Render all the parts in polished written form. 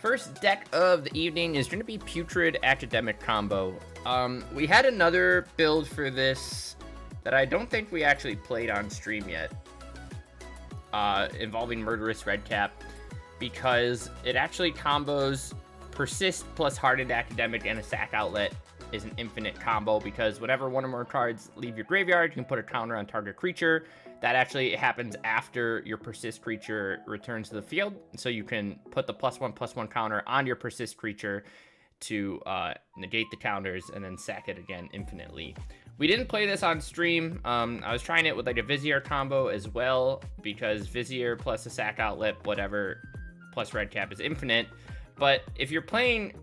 First deck of the evening is going to be Putrid Academic combo. We had another build for this that I don't think we actually played on stream yet, involving Murderous Redcap, because it actually combos Persist plus Hardened Academic and a Sack Outlet is an infinite combo, because whenever one or more cards leave your graveyard, you can put a counter on target creature. That actually happens after your Persist creature returns to the field, so you can put the +1/+1 counter on your Persist creature to negate the counters and then sack it again infinitely. We didn't play this on stream. I was trying it with like a Vizier combo as well, because Vizier plus a Sack Outlet, whatever, plus Redcap is infinite. But if you're playing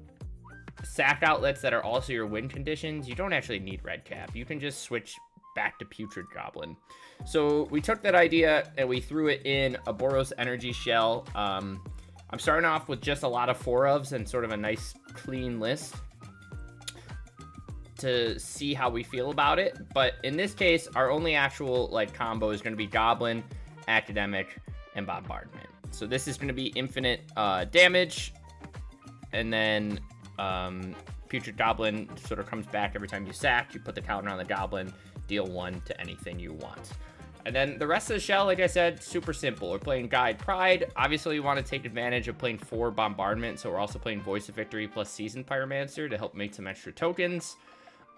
Sack Outlets that are also your win conditions, you don't actually need Redcap. You can just switch back to Putrid Goblin. So we took that idea and we threw it in a Boros Energy Shell. I'm starting off with just a lot of 4-ofs and sort of a nice clean list to see how we feel about it. But in this case, our only actual like combo is going to be Goblin, Academic, and Bombardment. So this is going to be infinite damage, and then Putrid Goblin sort of comes back every time you sack. You put the counter on the Goblin, deal 1 to anything you want. And then the rest of the shell, like I said, super simple. We're playing Guide Pride. Obviously, we want to take advantage of playing 4 Bombardment, so we're also playing Voice of Victory plus Seasoned Pyromancer to help make some extra tokens.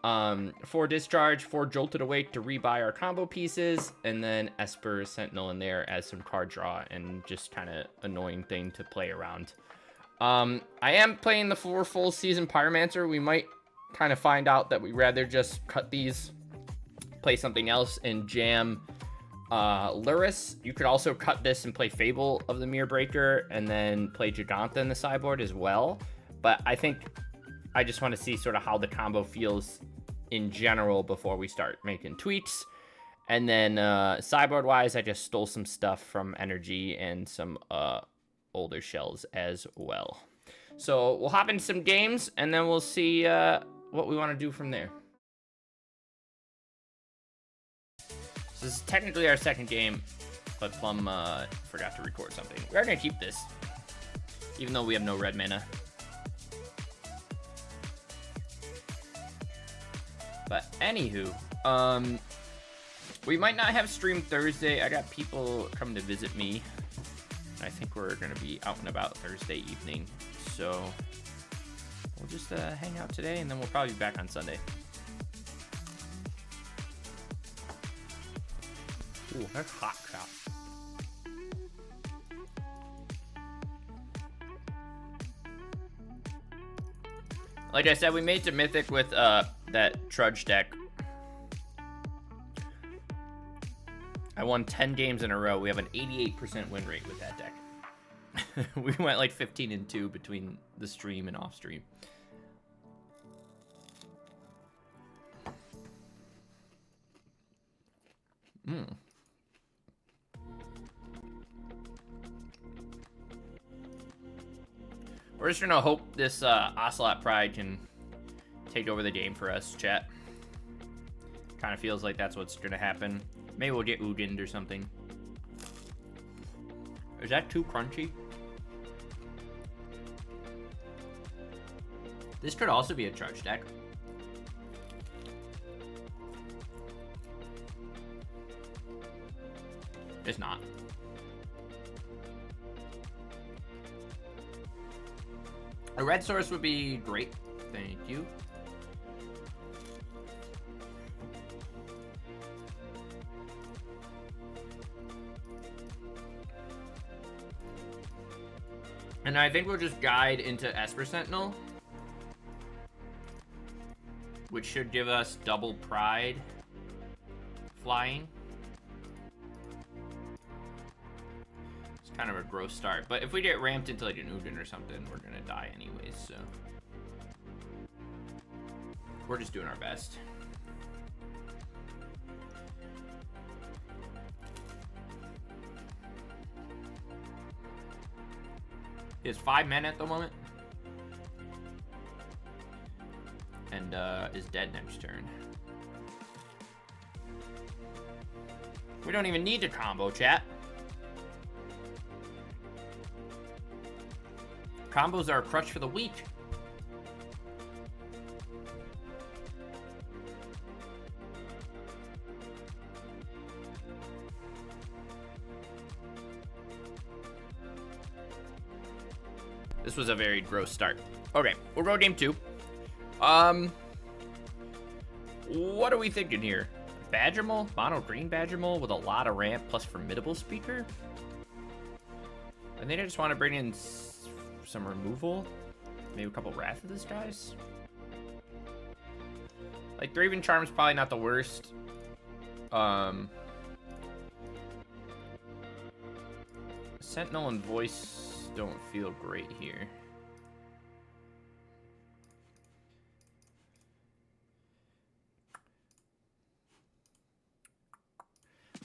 4 Discharge, 4 Jolted Awake to rebuy our combo pieces, and then Esper Sentinel in there as some card draw and just kind of annoying thing to play around. I am playing the 4 full Seasoned Pyromancer. We might kind of find out that we'd rather just cut these, play something else, and jam Luris. You could also cut this and play Fable of the Mirror Breaker and then play Giganta in the sideboard as well. But I think I just want to see sort of how the combo feels in general before we start making tweaks. And then sideboard wise, I just stole some stuff from Energy and some older shells as well. So we'll hop into some games and then we'll see what we want to do from there. So this is technically our second game, but Plum forgot to record something. We're gonna keep this, even though we have no red mana. But anywho, we might not have stream Thursday. I got people coming to visit me. I think we're gonna be out and about Thursday evening. So we'll just hang out today, and then we'll probably be back on Sunday. Ooh, that's hot crap. Like I said, we made some mythic with that Trudge deck. I won 10 games in a row. We have an 88% win rate with that deck. We went like 15-2 between the stream and off stream. We're just gonna hope this Ocelot Pride can take over the game for us, chat. Kind of feels like that's what's gonna happen. Maybe we'll get Ugined or something. Is that too crunchy? This could also be a Trudge deck. It's not. A red source would be great. Thank you. And I think we'll just guide into Esper Sentinel, which should give us double Pride flying. It's kind of a gross start, but if we get ramped into like an Ugin or something, we're gonna die anyways, so we're just doing our best. He has 5 men at the moment. And is dead next turn. We don't even need to combo, chat. Combos are a crutch for the weak. This was a very gross start. Okay, we'll go game 2. What are we thinking here? Badgermole? Mono green Badgermole with a lot of ramp plus formidable speaker? I think I just want to bring in some removal. Maybe a couple Wrath of this guys. Like, Thraven Charm's probably not the worst. Sentinel and Voice don't feel great here.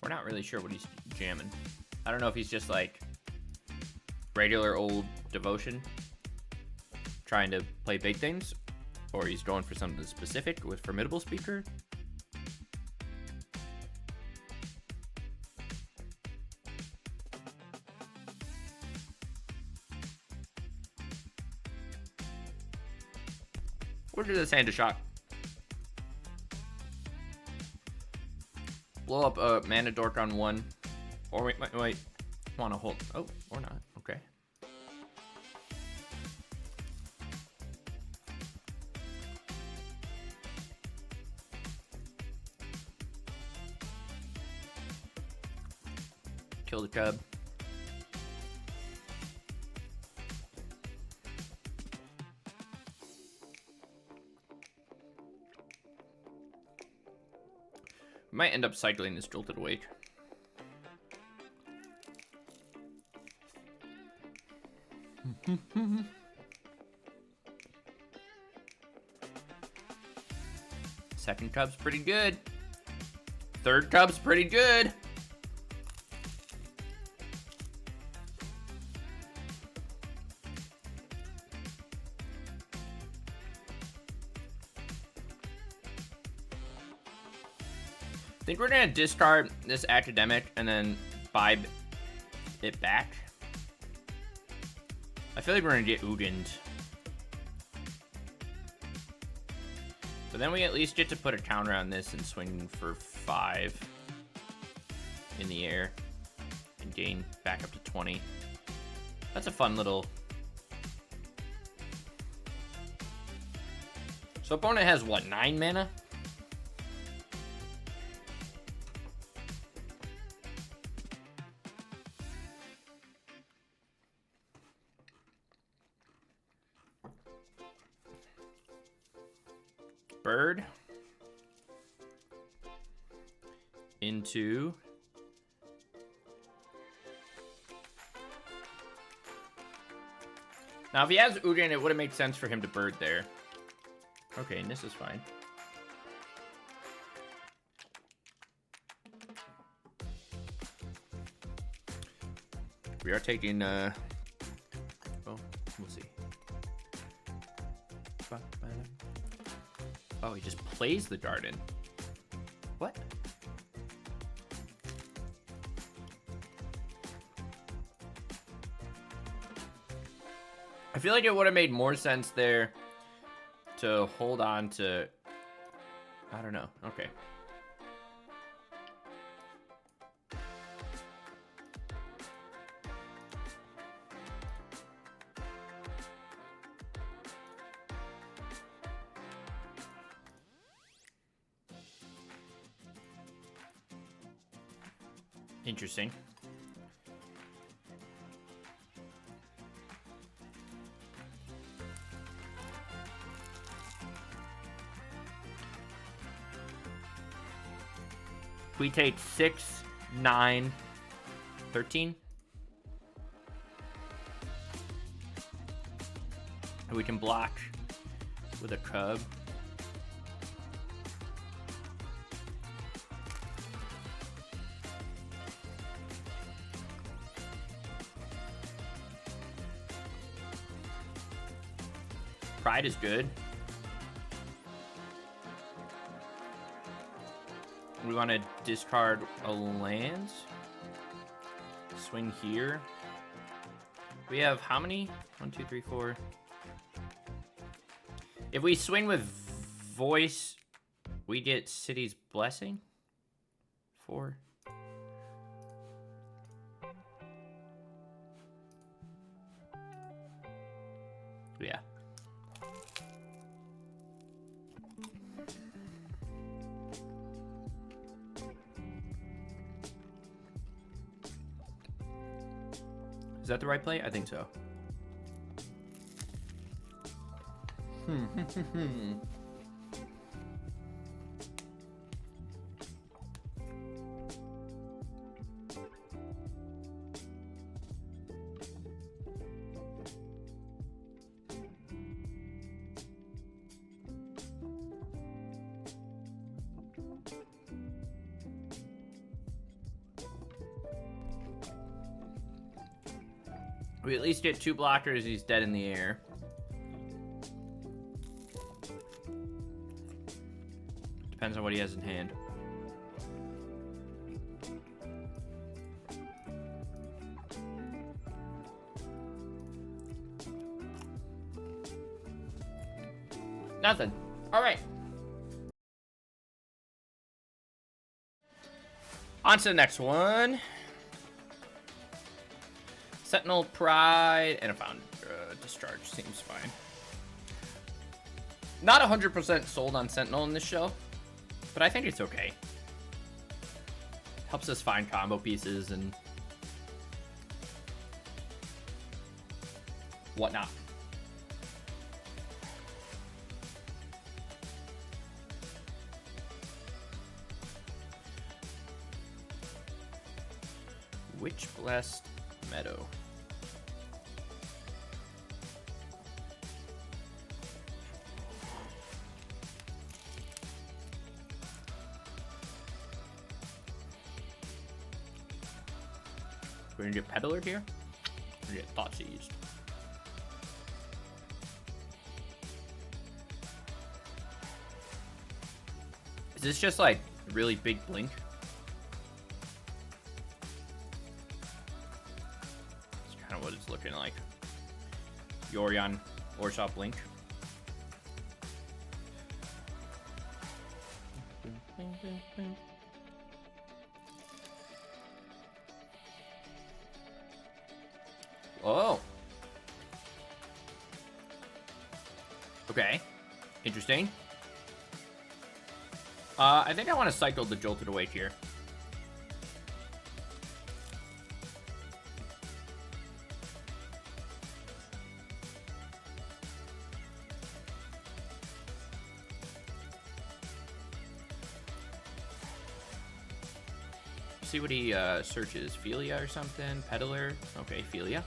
We're not really sure what he's jamming. I don't know if he's just like regular old Devotion trying to play big things, or he's going for something specific with formidable speaker. We'll do this hand to shock. Blow up a mana dork on 1. Or wait. Want to hold. Oh, or not. Okay. Kill the cub. Might end up cycling this Jolted Awake. Second cub's pretty good. Third cub's pretty good. I think we're gonna discard this academic and then buy it back. I feel like we're gonna get Ugined. But then we at least get to put a counter on this and swing for 5 in the air and gain back up to 20. That's a fun little... So opponent has what, 9 mana? Bird into now if he has Ugin, it would have made sense for him to bird there. Okay, and this is fine. We are taking well, we'll see. Oh, he just plays the garden. What? I feel like it would have made more sense there to hold on to... I don't know. Okay. Interesting. We take 6, 9, 13. And we can block with a cub. Pride is good. We want to discard a land. Swing here. We have how many? 1, 2, 3, 4. If we swing with voice, we get City's Blessing. 4. Yeah. Is that the right play? I think so. We at least get 2 blockers. He's dead in the air. Depends on what he has in hand. Nothing. All right. On to the next one. Sentinel, Pride, and a Found Discharge seems fine. Not 100% sold on Sentinel in this show, but I think it's okay. Helps us find combo pieces and whatnot. Witch Blessed Meadow. We're gonna get Peddler here. We're gonna get Thought Seized. Is this just like really big blink? It's kind of what it's looking like. Yorion, Orsop Blink. Oh. Okay. Interesting. I think I want to cycle the Jolted Awake here. See what he searches. Philia or something? Peddler? Okay, Philia.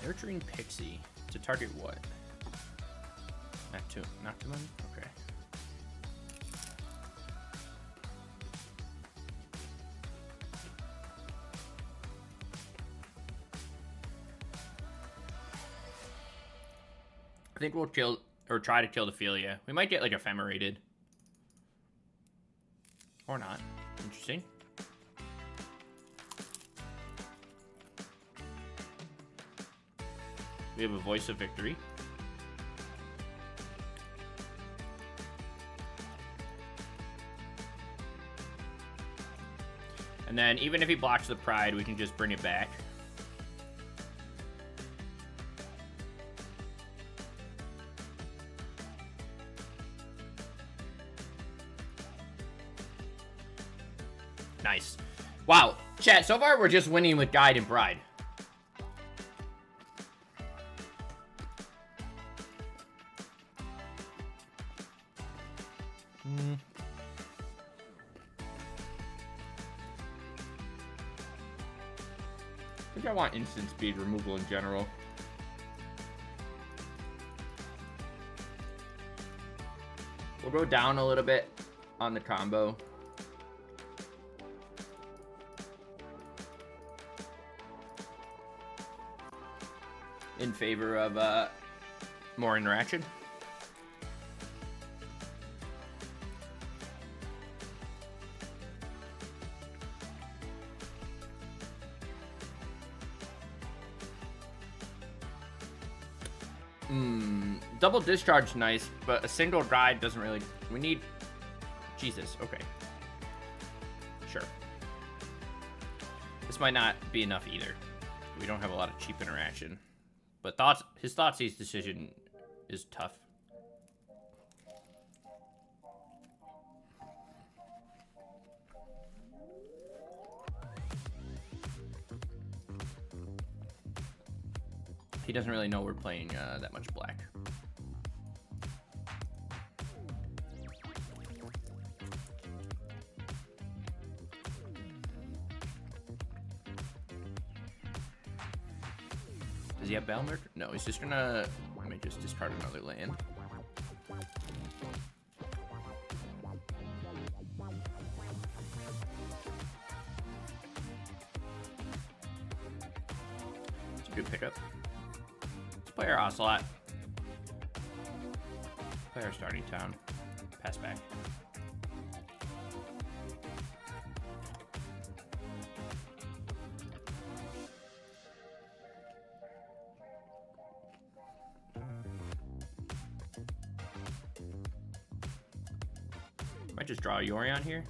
Nurturing Pixie. To target what? Noctimum? Okay. I think we'll kill, or try to kill the Philia. We might get like Ephemerated. Or not. Interesting. We have a Voice of Victory. And then even if he blocks the Pride, we can just bring it back. Nice. Wow. Chat, so far we're just winning with Guide and Pride. I think I want instant speed removal in general. We'll go down a little bit on the combo. In favor of more interaction. Double discharge, nice, but a single ride doesn't really... We need... Jesus, okay. Sure. This might not be enough either. We don't have a lot of cheap interaction. But his Thoughtseize decision is tough. He doesn't really know we're playing that much black. Does he have Balmer? No, he's just gonna... Let me just discard another land. It's a good pickup. Let's play our Ocelot. Play our starting town. Pass back. Might just draw a Yorion here.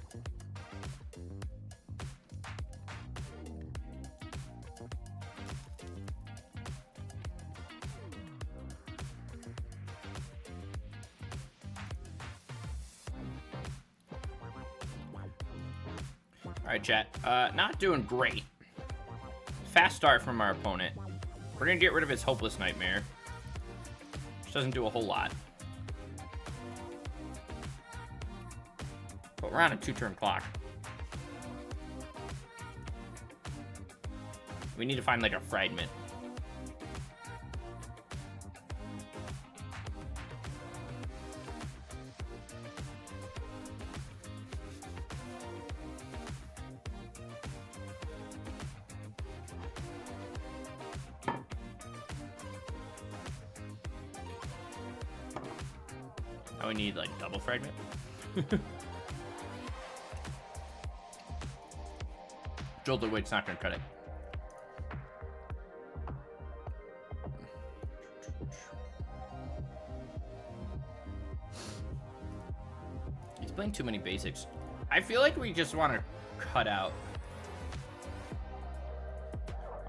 All right, chat. Not doing great. Fast start from our opponent. We're gonna get rid of his Hopeless Nightmare, which doesn't do a whole lot. But we're on a 2-turn clock. We need to find like a fragment. Now we need like double fragment. Jolted Weight's not gonna cut it. He's playing too many basics. I feel like we just want to cut out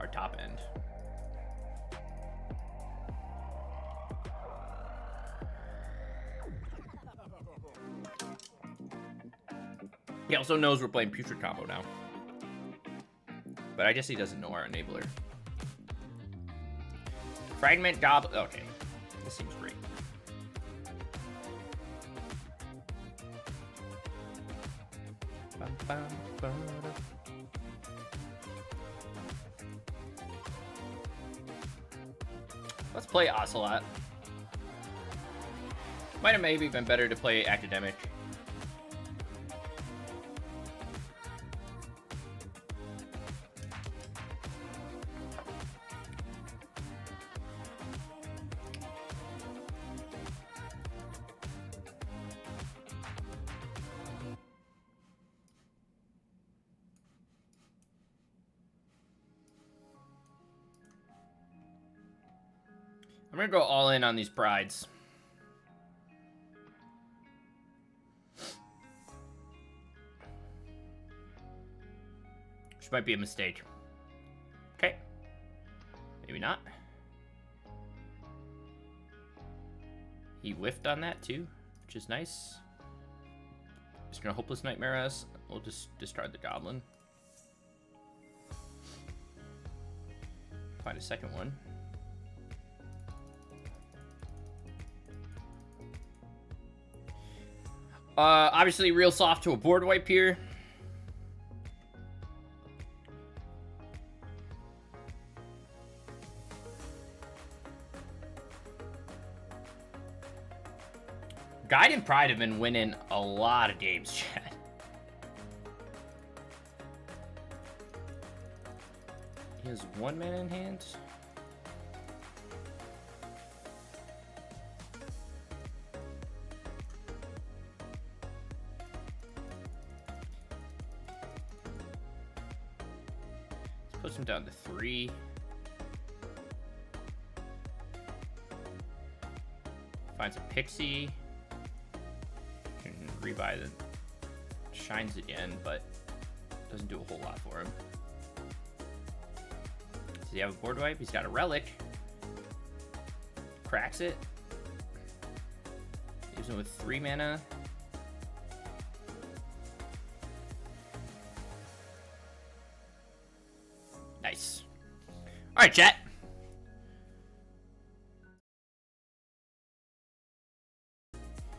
our top end. He also knows we're playing Putrid combo now. But I guess he doesn't know our enabler. Fragment Goblin. Okay. This seems great. Let's play Ocelot. Might have maybe been better to play Academic. I'm gonna go all in on these prides. Which might be a mistake. Okay. Maybe not. He whiffed on that too, which is nice. He's gonna Hopeless Nightmare us. We'll just discard the Goblin. Find a second one. Obviously real soft to a board wipe here. Guide and Pride have been winning a lot of games, chat. He has 1 mana in hand. Let's push him down to 3. Finds a Pixie. Can rebuy the Shines again, but doesn't do a whole lot for him. Does he have a board wipe? He's got a Relic. Cracks it. Leaves him with 3 mana. Nice. All right, chat.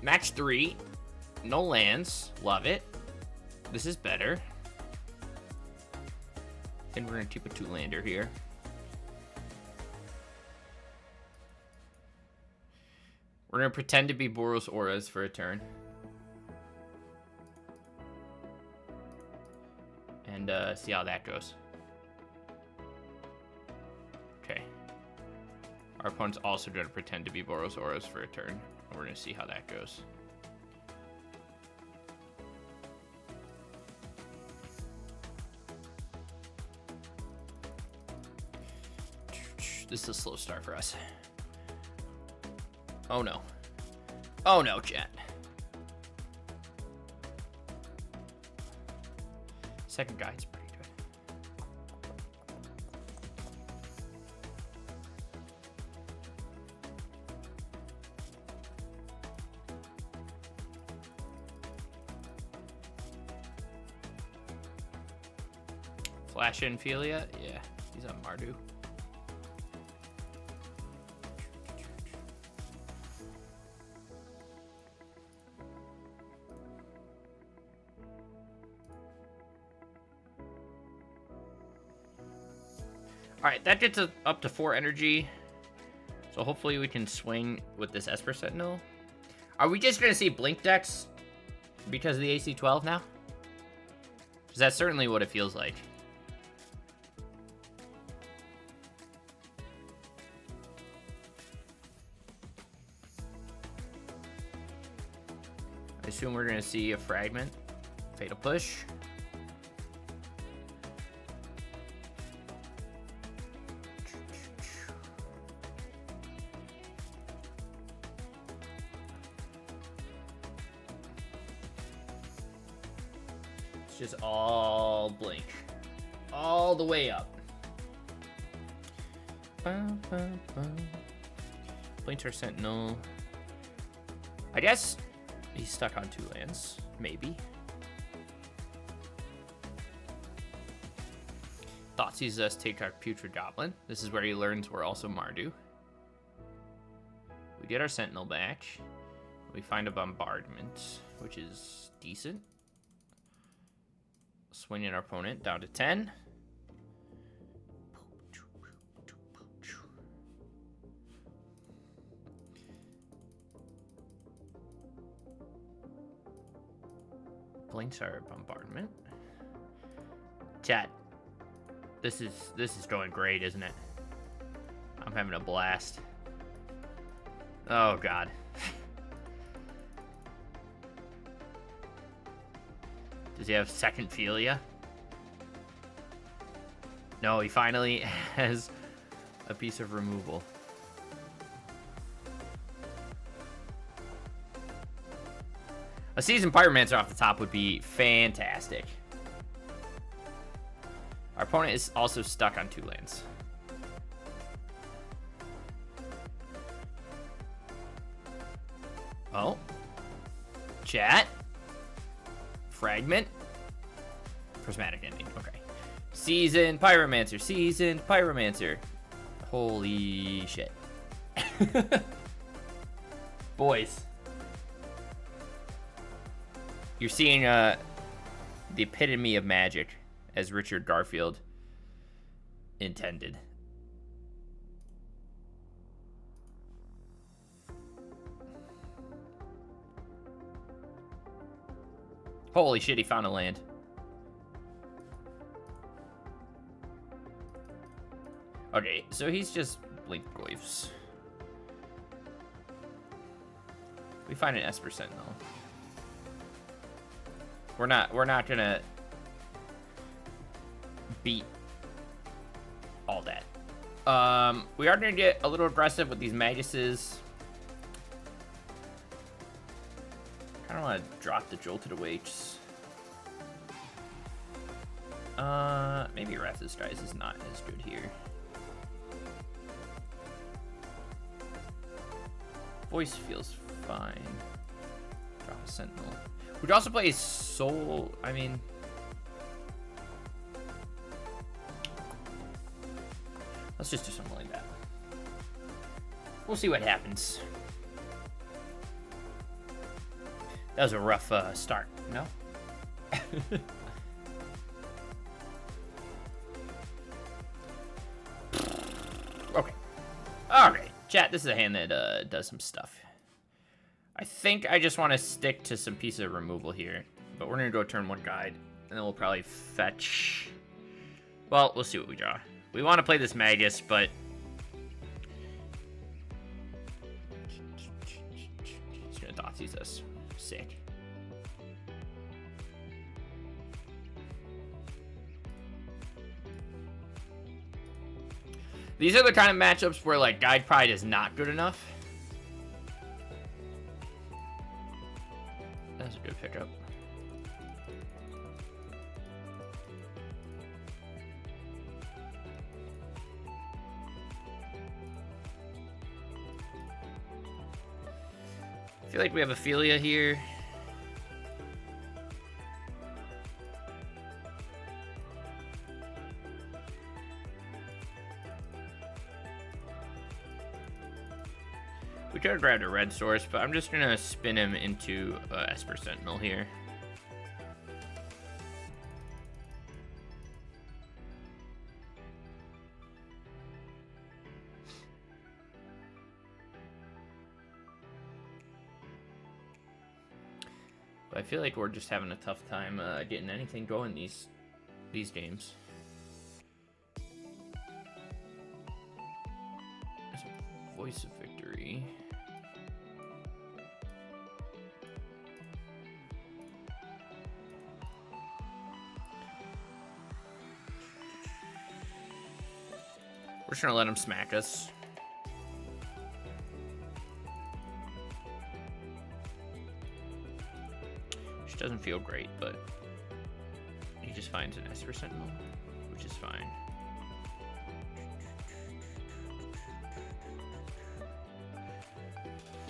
Match 3. No lands. Love it. This is better. I think we're going to keep a 2-lander here. We're going to pretend to be Boros Auras for a turn. And see how that goes. Okay. Our opponent's also going to pretend to be Boros Auras for a turn. We're going to see how that goes. This is a slow start for us. Oh no. Oh no, chat. Second guide's pretty good. Flash Infilia? Yeah, he's on Mardu. Alright, that gets us up to 4 energy. So hopefully we can swing with this Esper Sentinel. Are we just going to see Blink decks because of the AC-12 now? Because that's certainly what it feels like. I assume we're going to see a Fragment. Fatal Push. Just all blink. All the way up. Blinks our Sentinel. I guess he's stuck on 2 lands. Maybe. Thought sees us take our Putrid Goblin. This is where he learns we're also Mardu. We get our Sentinel back. We find a Bombardment, which is decent. Swinging our opponent down to 10. Blinks our Bombardment. Chat. This is going great, isn't it? I'm having a blast. Oh god. Does he have second Philia? No, he finally has a piece of removal. A Seasoned Pyromancer off the top would be fantastic. Our opponent is also stuck on 2 lands. Oh. Chat. Fragment. Prismatic Ending. Okay. Seasoned Pyromancer. Seasoned Pyromancer. Holy shit. Boys. You're seeing the epitome of magic as Richard Garfield intended. Holy shit, he found a land. Okay, so he's just blink goifs. We find an Esper Sentinel. We're not gonna beat all that. We are gonna get a little aggressive with these Maguses. Kinda wanna drop the Jolted Awakes. Maybe Wrath of the Skies is not as good here. Voice feels fine. Drop a Sentinel. We could also play Soul. I mean, let's just do something like that. We'll see what happens. That was a rough start, no? Okay. Alright. Chat, this is a hand that does some stuff. I think I just want to stick to some piece of removal here. But we're going to go turn 1 guide. And then we'll probably fetch. Well, we'll see what we draw. We want to play this Magus, but he's going to Dotsies us. Sick. These are the kind of matchups where, like, Guide Pride is not good enough. That's a good pickup. I feel like we have Ophelia here. We could have grabbed a red source, but I'm just gonna spin him into Esper Sentinel here. But I feel like we're just having a tough time getting anything going these games. There's a Voice of Victory. We're just gonna let him smack us. Which doesn't feel great, but he just finds an Esper Sentinel, which is fine.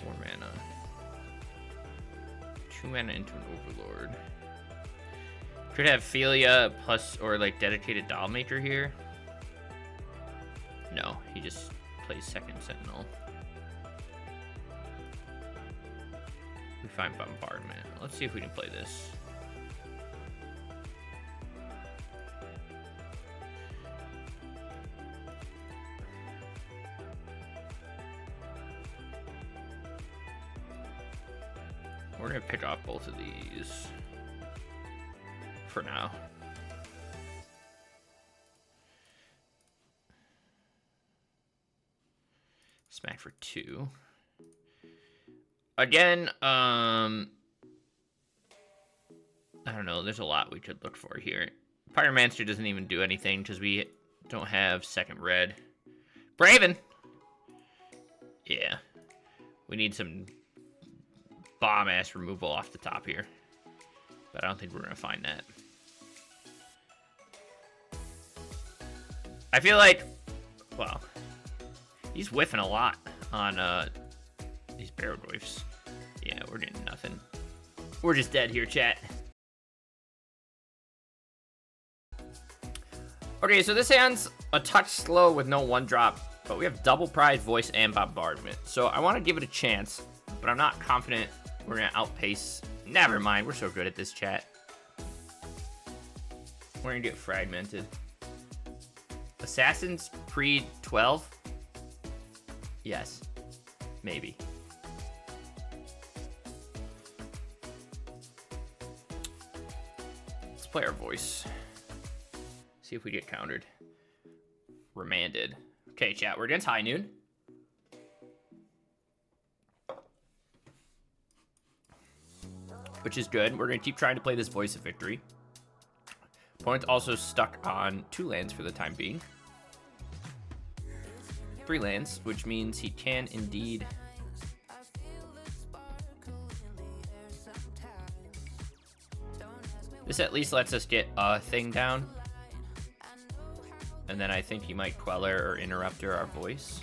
Four mana. 2 mana into an Overlord. Could have Philia plus or like dedicated Dollmaker here. No, he just plays second Sentinel. We find Bombardment. Let's see if we can play this. We're gonna pick off both of these for now. Smack for 2. Again, I don't know. There's a lot we could look for here. Pyromancer doesn't even do anything because we don't have second red. Braven! Yeah. We need some bomb-ass removal off the top here. But I don't think we're going to find that. I feel like, well, he's whiffing a lot on these Barrowdwarfs. Yeah, we're getting nothing. We're just dead here, chat. Okay, so this hand's a touch slow with no 1-drop, but we have double prize, voice, and bombardment. So I want to give it a chance, but I'm not confident we're going to outpace. Never mind, we're so good at this, chat. We're going to get fragmented. Assassins pre-12? Yes. Maybe. play our voice. See if we get countered. Remanded. Okay, chat, we're against High Noon. Which is good. We're going to keep trying to play this Voice of Victory. Opponent's also stuck on 2 lands for the time being. 3 lands, which means he can indeed... This at least lets us get a thing down. And then I think he might Queller or Interrupter our voice.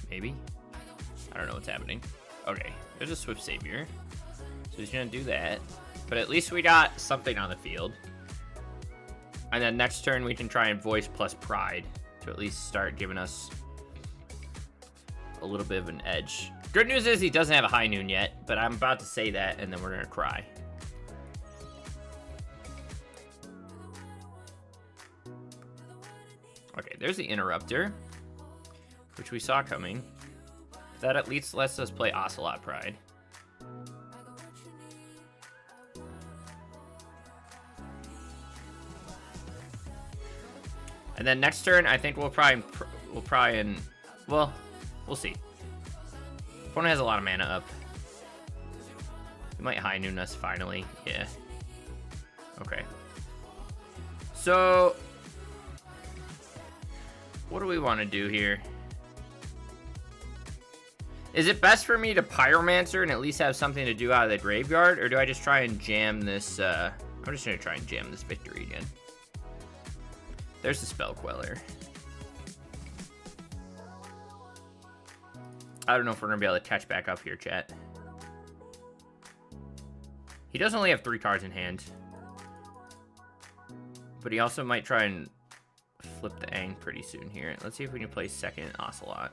Maybe? I don't know what's happening. Okay, there's a Swift Savior. So he's gonna do that. But at least we got something on the field. And then next turn we can try and voice plus Pride to at least start giving us a little bit of an edge. Good news is he doesn't have a High Noon yet, but I'm about to say that and then we're gonna cry. Okay, there's the Interrupter, which we saw coming. That at least lets us play Ocelot Pride. And then next turn, I think we'll well, we'll see. Opponent has a lot of mana up. He might High Noon us finally. Yeah. Okay. So, what do we want to do here? Is it best for me to Pyromancer and at least have something to do out of the graveyard, or do I just try and jam this? I'm just gonna try and jam this Victory again. There's the Spell Queller. I don't know if we're gonna be able to catch back up here, chat. He does only have 3 cards in hand, but he also might try and flip the Ang pretty soon here. Let's see if we can play second Ocelot.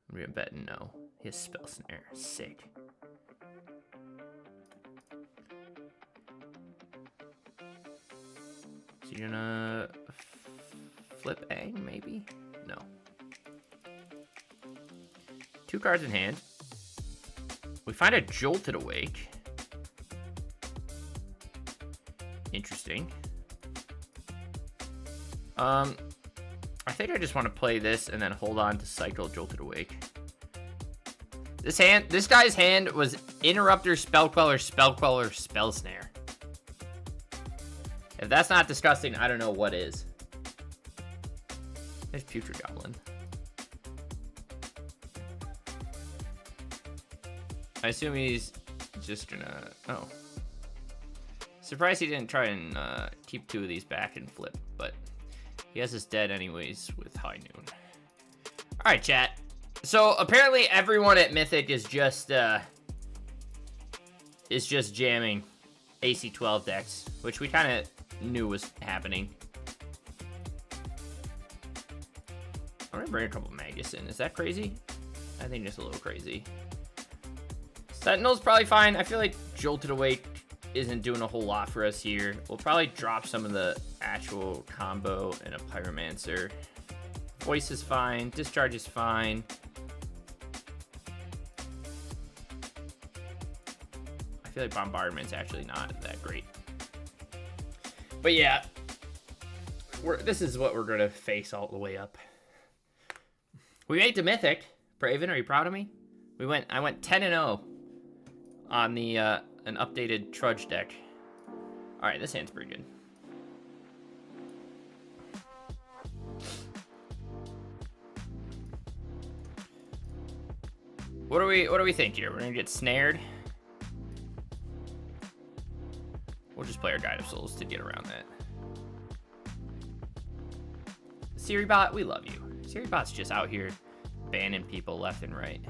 I'm gonna bet no. He has Spell Snare. Sick. So you're gonna flip Ang, maybe? No. 2 cards in hand. We find a Jolted Awake. Interesting. I think I just want to play this and then hold on to cycle Jolted Awake. This guy's hand was Interrupter, Spell Queller, Spell Queller, Spell Snare. If that's not disgusting, I don't know what is. There's Putrid Goblin. I assume he's just gonna... Oh. Surprised he didn't try and keep 2 of these back and flip, but he has us dead anyways with High Noon. Alright, chat. So apparently everyone at Mythic is just jamming AC-12 decks, which we kind of knew was happening. I'm gonna bring a couple Magus in. Is that crazy? I think just a little crazy. Sentinel's probably fine. I feel like Jolted Awake isn't doing a whole lot for us here. We'll probably drop some of the actual combo and a Pyromancer. Voice is fine. Discharge is fine. I feel like Bombardment's actually not that great. But yeah, this is what we're going to face all the way up. We made to Mythic. Braven, are you proud of me? I went 10-0 on the an updated Trudge deck. All right, this hand's pretty good. What do we think here? We're gonna get snared. We'll just play our Guide of Souls to get around that. Siribot, we love you. Siribot's just out here banning people left and right.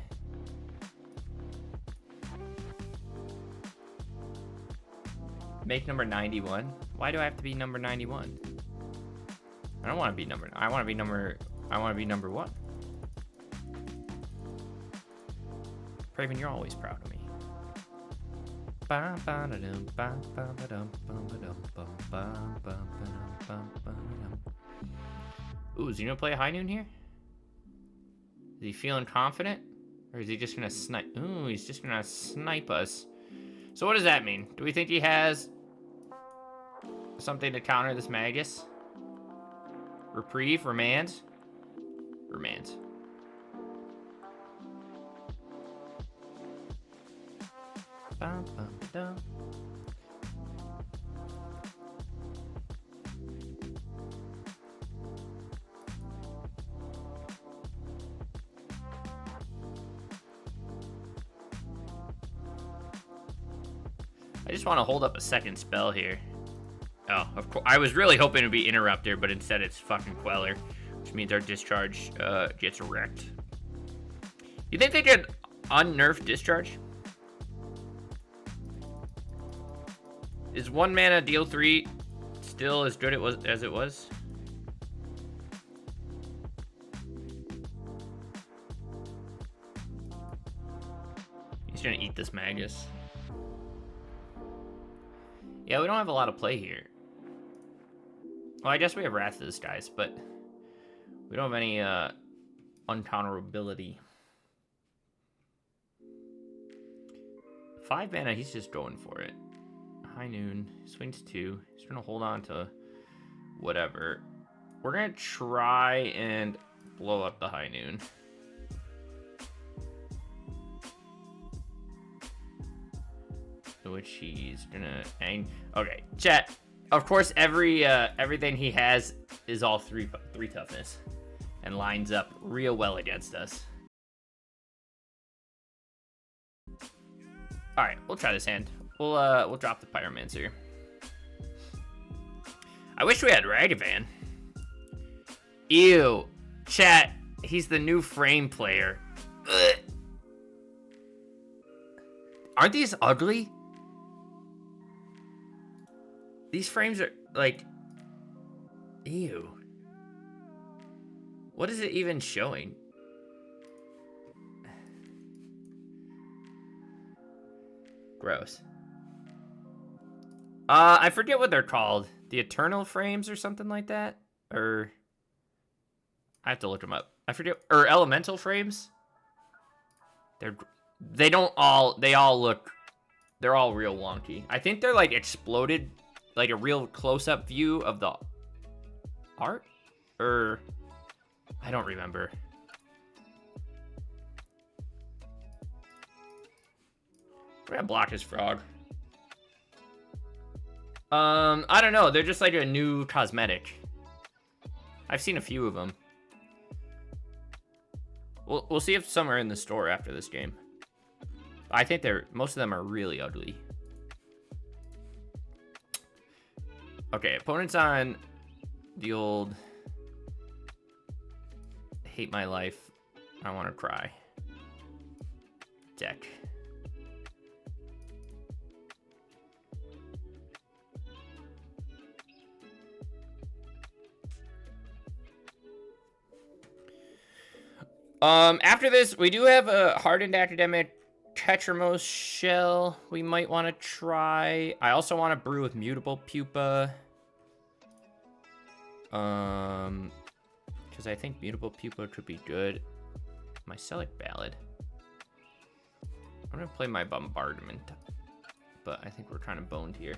Make number 91. Why do I have to be number 91? I don't want to be number. I want to be number 1. Praven, you're always proud of me. Ooh, is he gonna play a high noon here? Is he feeling confident? Or is he just gonna snipe? Ooh, he's just gonna snipe us. So what does that mean? Do we think he has something to counter this Magus? Reprieve? Remand? Remand. Bum, bum, dum. I just want to hold up a second spell here. Oh, of course. I was really hoping it would be Interrupter, but instead it's fucking Queller, which means our Discharge gets wrecked. You think they could unnerf Discharge? Is 1 mana deal 3 still as good as it was? He's gonna eat this Magus. Yeah, we don't have a lot of play here. Well, I guess we have Wrath of the Skies, but we don't have any uncounterability. 5 mana, he's just going for it. High noon, swings 2. He's gonna hold on to whatever. We're gonna try and blow up the high noon. Which he's gonna okay, chat. Of course, everything he has is all three toughness, and lines up real well against us. All right, we'll try this hand. We'll drop the Pyromancer. I wish we had Ragavan. Ew, chat. He's the new frame player. Ugh. Aren't these ugly? These frames are, like, ew. What is it even showing? Gross. I forget what they're called. The Eternal Frames or something like that? Or, I have to look them up. I forget, or Elemental Frames? They all look, they're all real wonky. I think they're, like, exploded, like a real close-up view of the art? Or, I don't remember. We're gonna block his frog. I don't know. They're just like a new cosmetic. I've seen a few of them. We'll see if some are in the store after this game. I think most of them are really ugly. Okay, opponent's on the old hate my life, I want to cry deck. After this, we do have a Hardened Academic Tetramos Shell we might want to try. I also want to brew with Mutable Pupa. Because I think Mutable Pupa could be good. Mycelic Ballad. I'm going to play my Bombardment, but I think we're kind of boned here.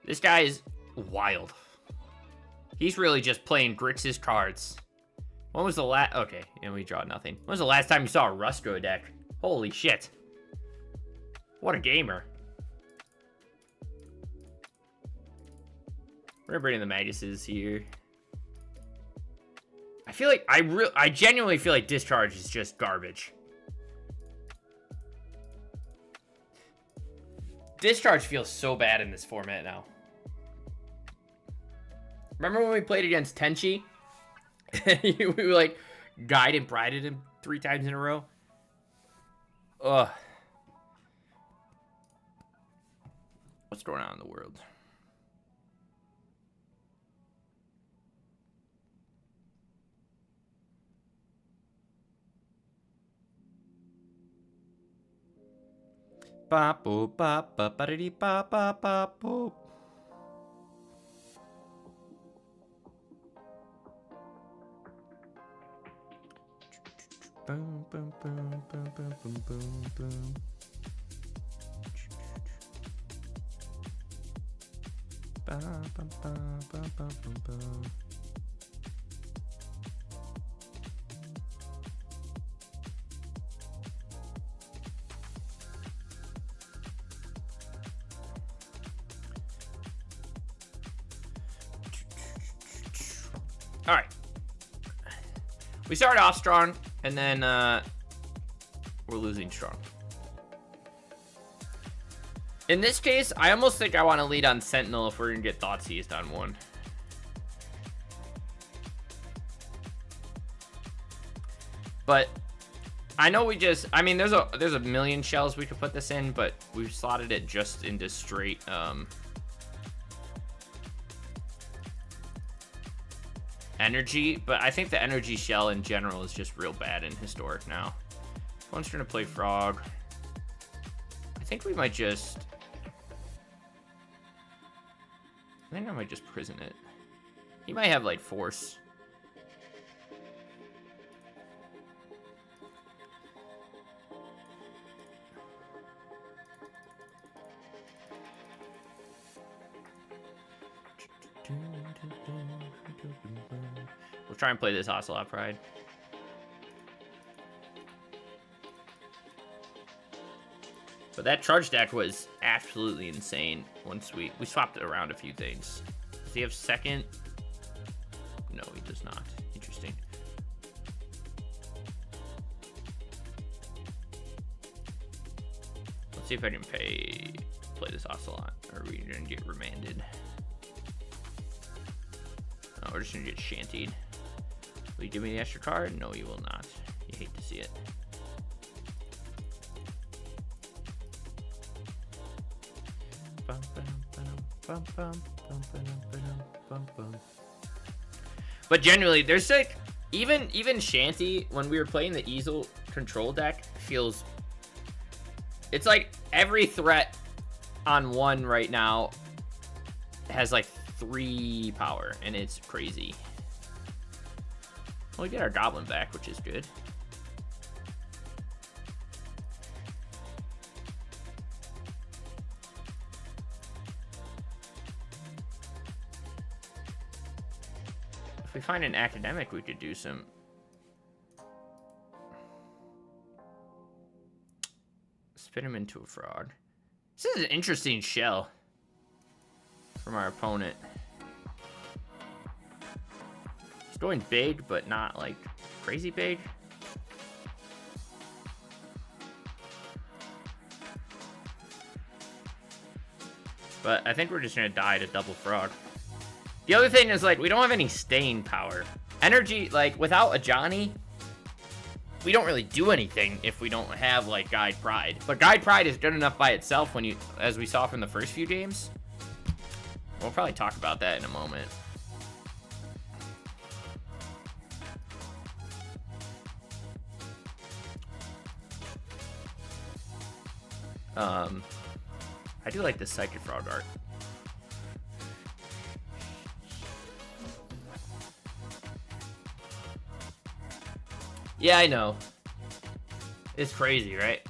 This guy is wild. He's really just playing Grixis cards. When was the last... Okay, and we draw nothing. When was the last time you saw a Rustro deck? Holy shit. What a gamer. We're bringing the Maguses here. I feel like... I genuinely feel like Discharge is just garbage. Discharge feels so bad in this format now. Remember when we played against Tenchi? We like guide and prided him 3 times in a row? Ugh. What's going on in the world? ba boop ba ba ba dee ba ba ba boop. Boom boom boom boom boom boom boom boom. Ba ba ba ba ba ba. All right. We started off strong, and then we're losing strong. In this case, I almost think I want to lead on Sentinel if we're going to get Thought Seized on one. But I know we just... I mean, there's a million shells we could put this in, but we've slotted it just into straight... energy, but I think the energy shell in general is just real bad in Historic now. One's trying to play Frog. I think we might just... I think I might just prison it. He might have, like, Force. We'll try and play this Ocelot Pride. But that charge deck was absolutely insane once we swapped it around a few things. Does he have second? No, he does not. Interesting. Let's see if I can play this Ocelot, or are we gonna get remanded? No, we're just gonna get shantied. Will you give me the extra card? No, you will not. You hate to see it. But generally, there's like even Shanty, when we were playing the easel control deck, feels... It's like every threat on one right now has like 3 power, and it's crazy. Well, we get our Goblin back, which is good. If we find an academic, we could do some... Spin him into a frog. This is an interesting shell from our opponent. It's going big, but not like crazy big. But I think we're just gonna die to double frog. The other thing is, like, we don't have any staying power. Energy, like, without a Johnny, we don't really do anything if we don't have, like, Guide Pride. But Guide Pride is good enough by itself when you, as we saw from the first few games. We'll probably talk about that in a moment. I do like this Psychic Frog art. Yeah, I know. It's crazy, right?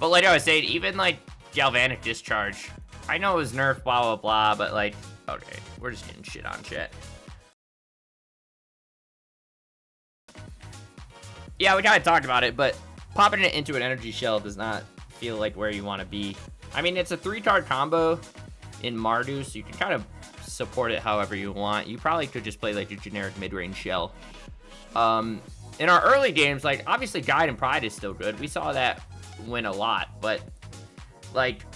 But like I was saying, even like Galvanic Discharge, I know it was nerfed, blah, blah, blah, but like, okay, we're just getting shit on chat. Yeah, we kind of talked about it, but popping it into an energy shell does not feel like where you want to be. I mean, it's a 3-card combo in Mardu, so you can kind of support it however you want. You probably could just play like a generic mid-range shell. In our early games, like, obviously Guide and Pride is still good. We saw that win a lot, but, like,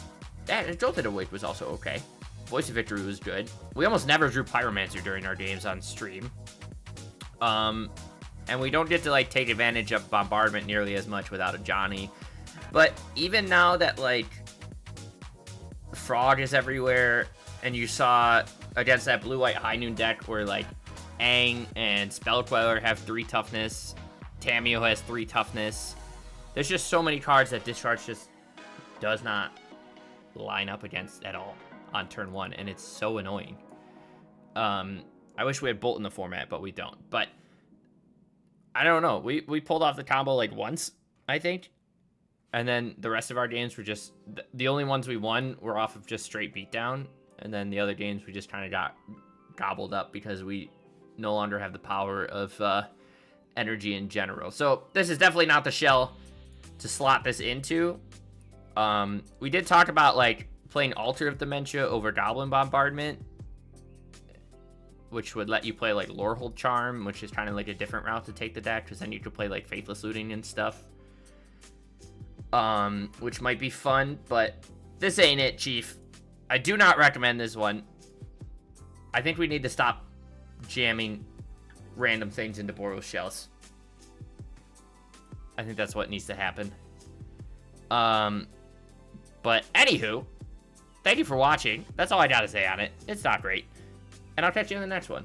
that Jolted Awake was also okay. Voice of Victory was good. We almost never drew Pyromancer during our games on stream. And we don't get to, like, take advantage of Bombardment nearly as much without a Johnny. But even now that, like, Frog is everywhere, and you saw against that blue-white High Noon deck where, like, Aang and Spellqueller have 3 toughness. Tamio has 3 toughness. There's just so many cards that discharge just does not line up against at all on turn 1, and it's so annoying. I wish we had Bolt in the format, but we don't. But I don't know. We pulled off the combo like once, I think. And then the rest of our games were just... The only ones we won were off of just straight beatdown. And then the other games we just kind of got gobbled up because we no longer have the power of energy in general. So this is definitely not the shell to slot this into. We did talk about like playing Altar of Dementia over Goblin Bombardment, which would let you play like Lorehold Charm, which is kind of like a different route to take the deck, because then you could play like Faithless Looting and stuff. Which might be fun, but this ain't it, Chief. I do not recommend this one. I think we need to stop jamming random things into Boros shells. I think that's what needs to happen. But anywho, thank you for watching. That's all I gotta say on it. It's not great. And I'll catch you in the next one.